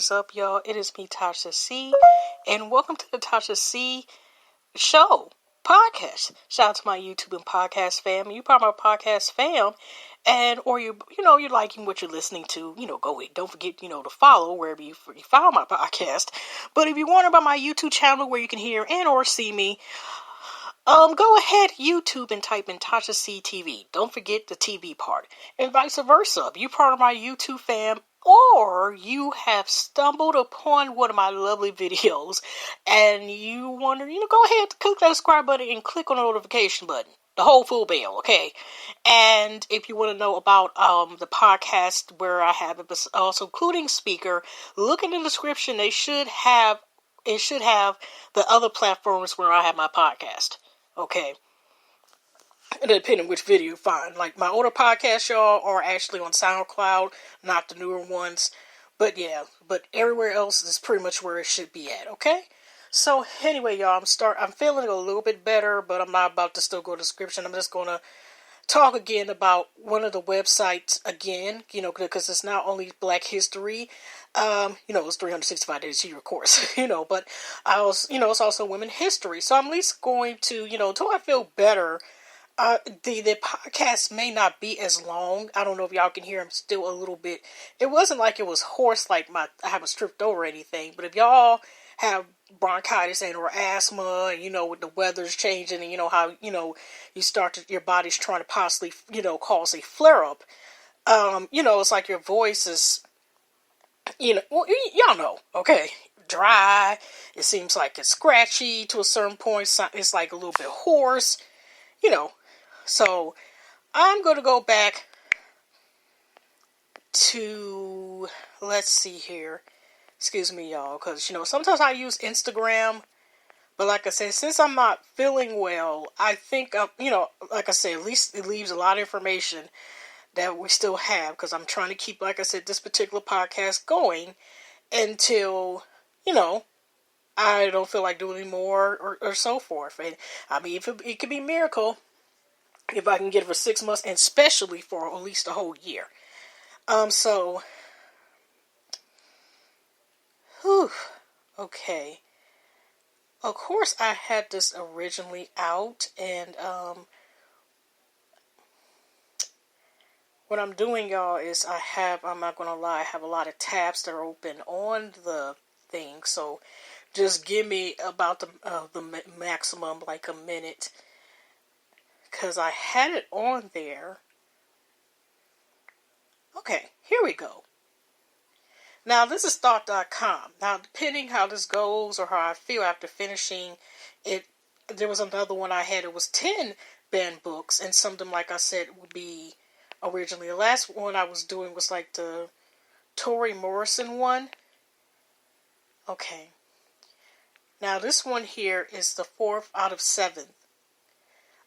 is up, y'all? It is me, Tasha C, and welcome to the Tasha C Show podcast. Shout out to my YouTube and podcast fam. You part of my podcast fam, and or you're liking what you're listening to. Don't forget, to follow wherever you found my podcast. But if you want about my YouTube channel where you can hear and or see me, go ahead, YouTube, and type in Tasha C TV. Don't forget the TV part. And vice versa. If you're part of my YouTube fam, or you have stumbled upon one of my lovely videos, and you wonder, go ahead, click that subscribe button and click on the notification button. The whole full bell, okay? And if you want to know about the podcast where I have it, also including speaker, look in the description. It should have the other platforms where I have my podcast. Okay, depending on which video you find. Like my older podcasts, y'all, are actually on SoundCloud, not the newer ones. But yeah, but everywhere else is pretty much where it should be at. Okay. So anyway, y'all, I'm feeling a little bit better, but I'm not about to still go to the description. I'm just gonna talk again about one of the websites again. Because it's not only Black History. It's 365 days a year, of course, but it's also women history. So I'm at least going to, until I feel better, the podcast may not be as long. I don't know if y'all can hear him still a little bit. It wasn't like it was hoarse, like I haven't stripped over or anything, but if y'all have bronchitis and or asthma, and with the weather's changing and how, you your body's trying to possibly, cause a flare up, it's like your voice is, y'all know, okay, dry. It seems like it's scratchy to a certain point. It's like a little bit hoarse, So I'm going to go back to, let's see here. Excuse me, y'all, because, sometimes I use Instagram. But like I said, since I'm not feeling well, I think, like I said, at least it leaves a lot of information that we still have, because I'm trying to keep, like I said, this particular podcast going until, I don't feel like doing more or so forth. And I mean, it could be a miracle if I can get it for 6 months, and especially for at least a whole year. Okay. Of course, I had this originally out, and what I'm doing, y'all, is I'm not gonna lie, I have a lot of tabs that are open on the thing, so just give me about the maximum, like a minute, because I had it on there. Okay, here we go. Now, this is thought.com. Now, depending how this goes or how I feel after finishing it, there was another one I had. It was 10 banned books, and some of them, like I said, would be originally. The last one I was doing was like the Toni Morrison one. Okay. Now, this one here is the 4th out of 7.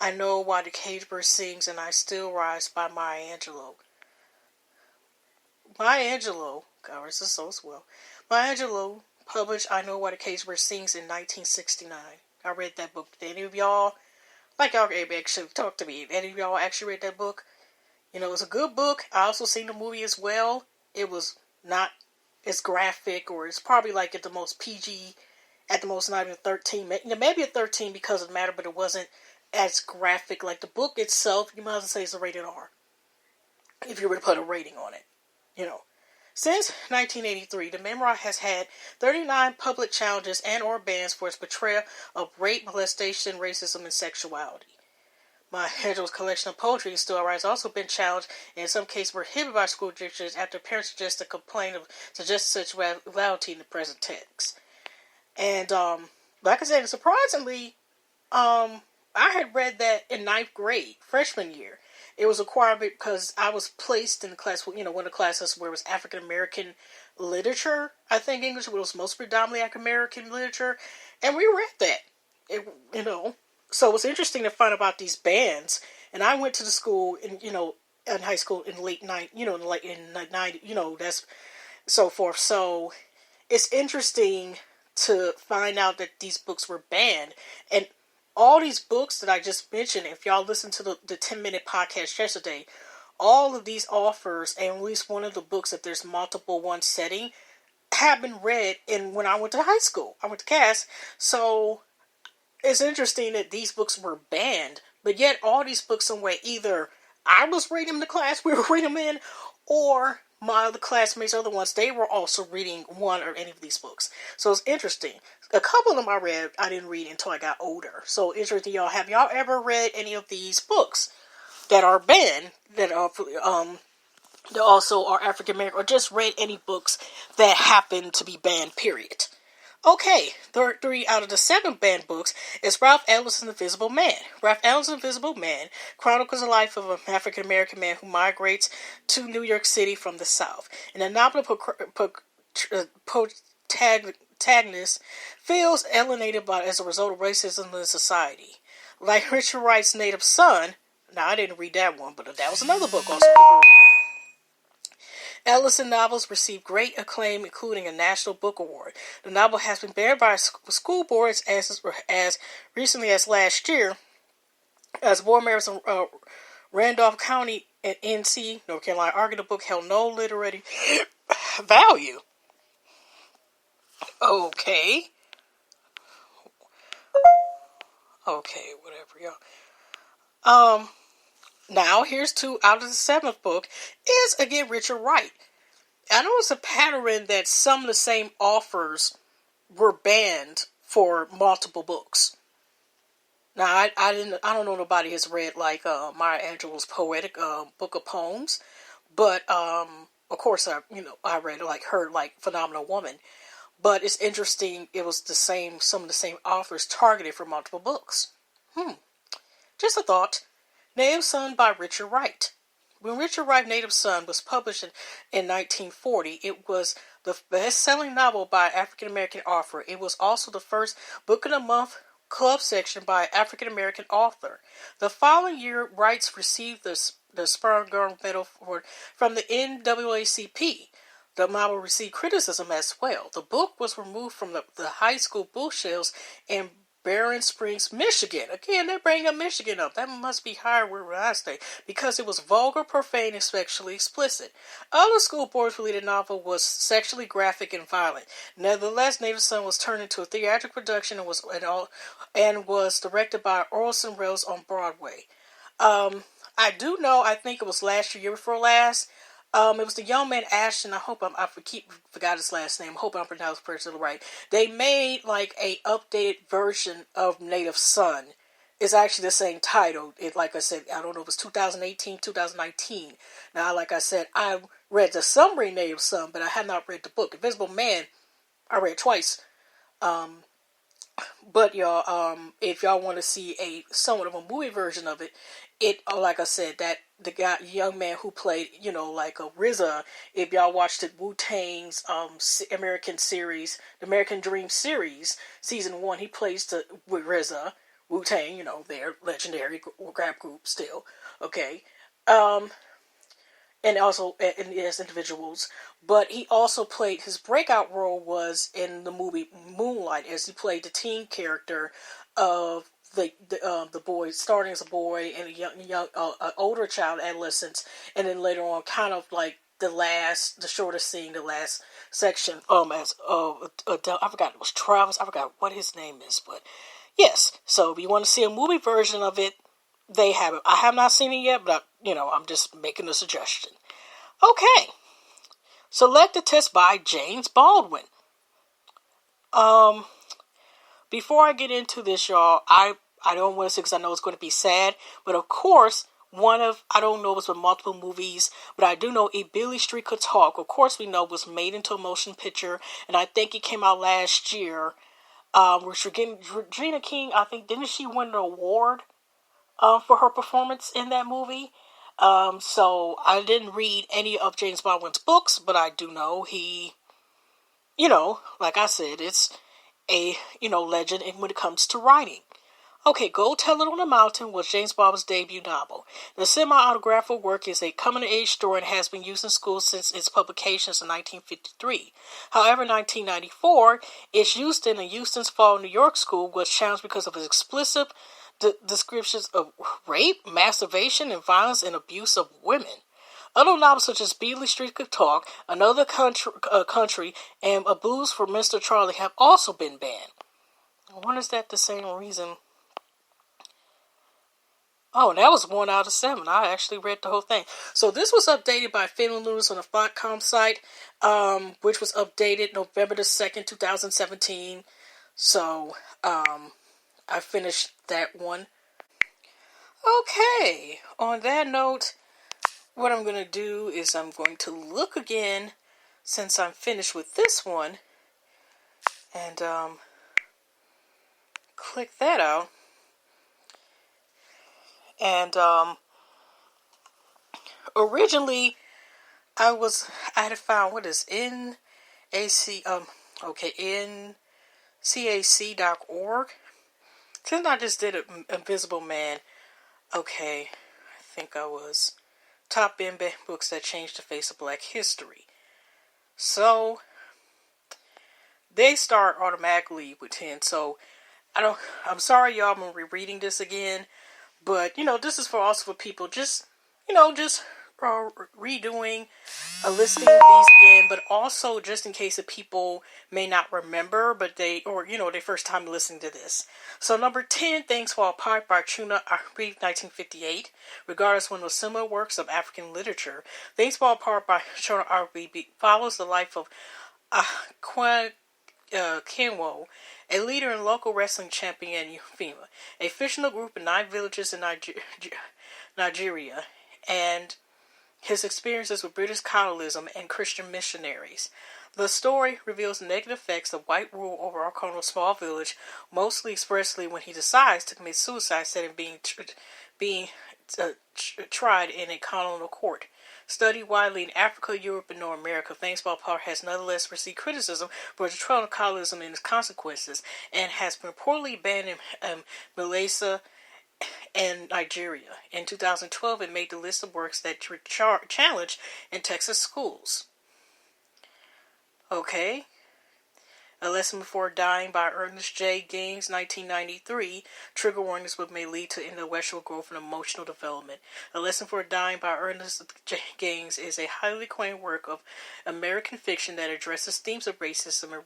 I Know Why the Caged Bird Sings and I Still Rise by Maya Angelou. Maya Angelou covers this so well. Maya Angelou published I Know Why the Caged Bird Sings in 1969. I read that book. Did any of y'all, like y'all actually talk to me, any of y'all actually read that book? It's a good book. I also seen the movie as well. It was not as graphic, or it's probably like at the most PG, at the most not even 13. Maybe a 13 because of the matter, but it wasn't as graphic. Like the book itself, you might as well say it's a rated R, if you were to put a rating on it. Since 1983, the memoir has had 39 public challenges and or bans for its portrayal of rape, molestation, racism, and sexuality. Maya Angelou's collection of poetry, Still Rise, also been challenged and in some cases prohibited by school districts after parents suggested a complaint of suggested sexuality in the present text. And like I said, surprisingly, I had read that in 9th grade, freshman year. It was a requirement because I was placed in the class, one of the classes where it was African American literature, I think English, but it was most predominantly African American literature, and we read that. So it was interesting to find about these bans, and I went to the school in high school in late 90, that's so forth. So it's interesting to find out that these books were banned, and all these books that I just mentioned, if y'all listened to the 10-minute podcast yesterday, all of these authors, and at least one of the books, if there's multiple ones setting, have been read when I went to high school. I went to Cass, so it's interesting that these books were banned, but yet all these books somewhere either I was reading them in the class, we were reading them in, or my other classmates, other ones, they were also reading one or any of these books. So it's interesting. A couple of them I didn't read until I got older. So interesting, y'all. Have y'all ever read any of these books that are banned, that also are African American, or just read any books that happen to be banned, period? Okay, 3 out of the 7 banned books is Ralph Ellison's Invisible Man. Ralph Ellison's Invisible Man chronicles the life of an African American man who migrates to New York City from the South. In the novel, protagonist feels alienated as a result of racism in society. Like Richard Wright's Native Son, now I didn't read that one, but that was another book also people read. Ellison novels received great acclaim, including a National Book Award. The novel has been banned by school boards as recently as last year, as board members in Randolph County and NC, North Carolina, argued the book held no literary value. Okay, whatever, y'all. Now, here's 2 out of the 7th book is, again, Richard Wright. I noticed a pattern that some of the same authors were banned for multiple books. Now, I don't know nobody has read, like, Maya Angelou's poetic book of poems, but, of course, I read, like, her, like, Phenomenal Woman. But it's interesting, it was some of the same authors targeted for multiple books. Just a thought. Native Son by Richard Wright. When Richard Wright's Native Son was published in 1940, it was the best-selling novel by an African-American author. It was also the first Book of the Month club section by an African-American author. The following year, Wright received the Sparrow Medal from the NAACP. The novel received criticism as well. The book was removed from the high school bookshelves in Barron Springs, Michigan. Again, they bring up Michigan up. That must be higher where I stay. Because it was vulgar, profane, and sexually explicit. Other school boards believed the novel was sexually graphic and violent. Nevertheless, Native Son was turned into a theatrical production and was directed by Orson Welles on Broadway. I do know, I think it was year before last, it was the young man Ashton. I hope forgot his last name. I hope I'm pronouncing it right. They made like a updated version of Native Son. It's actually the same title. Like I said, I don't know if it's 2018, 2019. Now, like I said, I read the summary Native Son, but I had not read the book. Invisible Man, I read twice. But y'all, if y'all want to see somewhat of a movie version of it, like I said, that the young man who played, like a RZA, if y'all watched it, Wu-Tang's American series, the American Dream series, season 1, he plays with RZA, Wu-Tang, their legendary rap group still, okay, and also as individuals, but he also played, his breakout role was in the movie Moonlight, as he played the teen character of the boy, starting as a boy and a young older child, adolescence, and then later on, kind of like the shortest scene, the last section, as I forgot, it was Travis, I forgot what his name is, but yes, so if you want to see a movie version of it, they have it. I have not seen it yet, but I'm just making a suggestion. Okay, Select a Test by James Baldwin. Before I get into this, y'all, I don't want to say because I know it's going to be sad, but of course, I don't know if it's with multiple movies, but I do know A Billy Street Could Talk, of course we know, was made into a motion picture, and I think it came out last year, which Regina King, I think, didn't she win an award for her performance in that movie? So I didn't read any of James Baldwin's books, but I do know he, like I said, it's a, legend when it comes to writing. Okay, Go Tell It on the Mountain was James Baldwin's debut novel. The semi-autographical work is a coming-of-age story and has been used in schools since its publication in 1953. However, in 1994, its use in a Houston's Fall, New York school was challenged because of its explicit descriptions of rape, masturbation, and violence and abuse of women. Other novels such as Beasley Street Could Talk, Another Country, and A Blues for Mr. Charlie have also been banned. I wonder if that's the same reason. Oh, and that was 1 out of 7. I actually read the whole thing. So this was updated by Phelan Lewis on the Flotcom site, which was updated November the 2nd, 2017. So, I finished that one. Okay, on that note, what I'm going to do is I'm going to look again, since I'm finished with this one, and, click that out. And, originally, I had found, what is ncac.org. Since I just did Invisible Man, okay, I think I was top banned books that changed the face of Black history. So, they start automatically with 10, so I'm sorry y'all, I'm rereading this again, but, this is also for people just redoing, listening to these again, but also just in case of people may not remember, but their first time listening to this. So number 10, Thanks for All Part by Trina Arby, 1958. Regardless one of similar works of African literature, Thanks for All Part by Trina Arby follows the life of Kenwo, a leader and local wrestling champion in Euphema, a fictional group in 9 villages in Nigeria, and his experiences with British colonialism and Christian missionaries. The story reveals the negative effects of white rule over Okono's small village, mostly expressly when he decides to commit suicide instead of being tried in a colonial court. Studied widely in Africa, Europe, and North America, Thanks for All Part has nonetheless received criticism for its portrayal of colonialism and its consequences, and has been reportedly banned in Malaysia and Nigeria. In 2012, it made the list of works that were challenged in Texas schools. Okay. A Lesson Before Dying by Ernest J. Gaines, 1993. Trigger warning: this book may lead to intellectual growth and emotional development. A Lesson Before Dying by Ernest J. Gaines is a highly acclaimed work of American fiction that addresses themes of racism and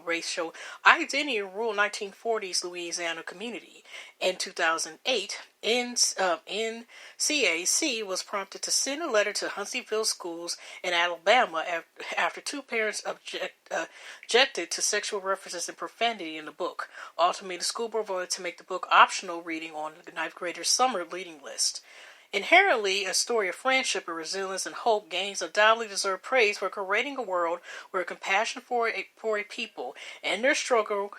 racial identity in rural 1940s Louisiana community. In 2008, NCAC was prompted to send a letter to Huntsville schools in Alabama after 2 parents objected to sexual references and profanity in the book. Ultimately, the school board voted to make the book optional reading on the 9th graders' summer reading list. Inherently a story of friendship and resilience and hope, Gaines undoubtedly deserve praise for creating a world where compassion for a people and their struggle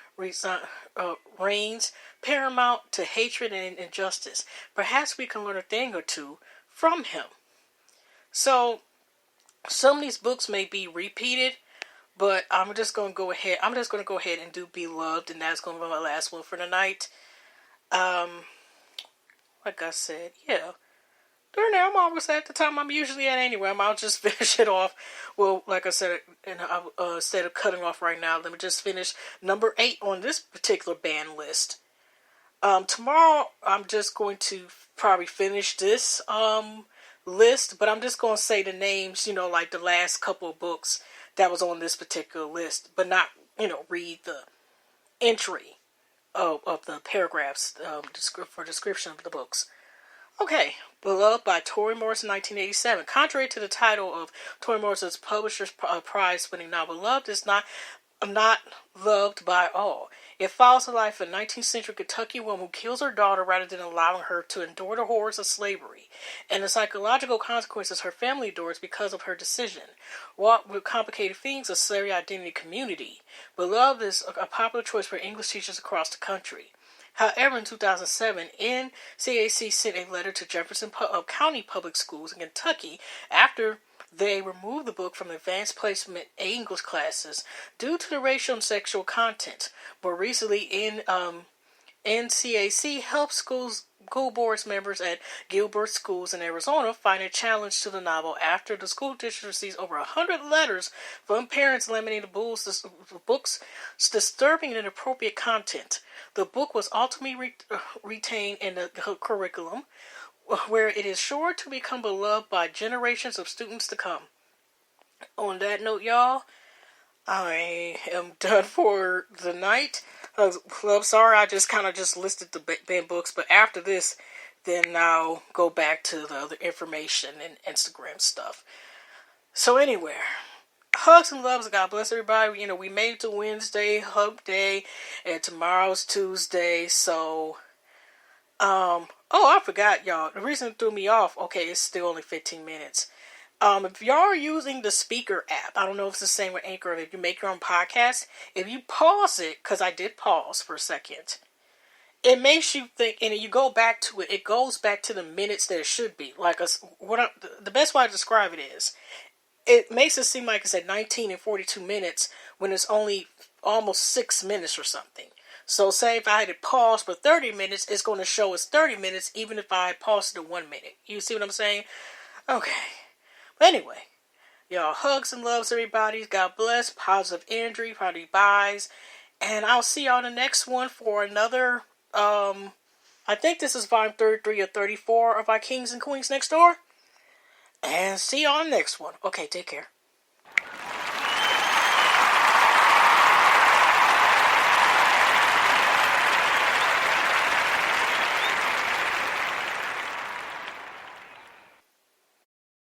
reigns paramount to hatred and injustice. Perhaps we can learn a thing or two from him. So, some of these books may be repeated, but I'm just going to go ahead and do Beloved, and that's going to be my last one for the night. Like I said, yeah. Darn it, I'm almost at the time I'm usually at anyway. I'll just finish it off. Well, like I said, and instead of cutting off right now, let me just finish number 8 on this particular band list. Tomorrow, I'm just going to probably finish this list, but I'm just going to say the names, like the last couple of books that was on this particular list, but not, read the entry of the paragraphs for description of the books. Okay, Beloved by Toni Morrison, 1987. Contrary to the title of Toni Morrison's Publisher's Prize-winning novel, Beloved is not loved by all. It follows the life of a 19th century Kentucky woman who kills her daughter rather than allowing her to endure the horrors of slavery, and the psychological consequences her family endures because of her decision. Wrought with complicated themes of slavery, identity, community, Beloved is a popular choice for English teachers across the country. However, in 2007, NCAC sent a letter to Jefferson County Public Schools in Kentucky after they removed the book from advanced placement English classes due to the racial and sexual content. More recently, NCAC helped school board members at Gilbert Schools in Arizona find a challenge to the novel after the school district received over 100 letters from parents lamenting the book's disturbing and inappropriate content. The book was ultimately retained in the curriculum, where it is sure to become beloved by generations of students to come. On that note, y'all, I am done for the night. I'm sorry, I just kind of just listed the banned books, but after this, then I'll go back to the other information and Instagram stuff. So anyway, hugs and loves. God bless everybody. We made it to Wednesday, Hug Day, and tomorrow's Tuesday. So, I forgot, y'all. The reason it threw me off. Okay, it's still only 15 minutes. If y'all are using the speaker app, I don't know if it's the same with Anchor. If you make your own podcast, if you pause it, because I did pause for a second, it makes you think, and you go back to it. It goes back to the minutes that it should be. The best way to describe it is, it makes it seem like it's at 19 and 42 minutes when it's only almost 6 minutes or something. So say if I had it paused for 30 minutes, it's going to show it's 30 minutes even if I paused it at 1 minute. You see what I'm saying? Okay. But anyway, y'all, hugs and loves everybody. God bless. Positive energy, positive vibes. And I'll see y'all in the next one for another, I think this is volume 33 or 34 of our Kings and Queens Next Door. And see y'all in the next one. Okay, take care.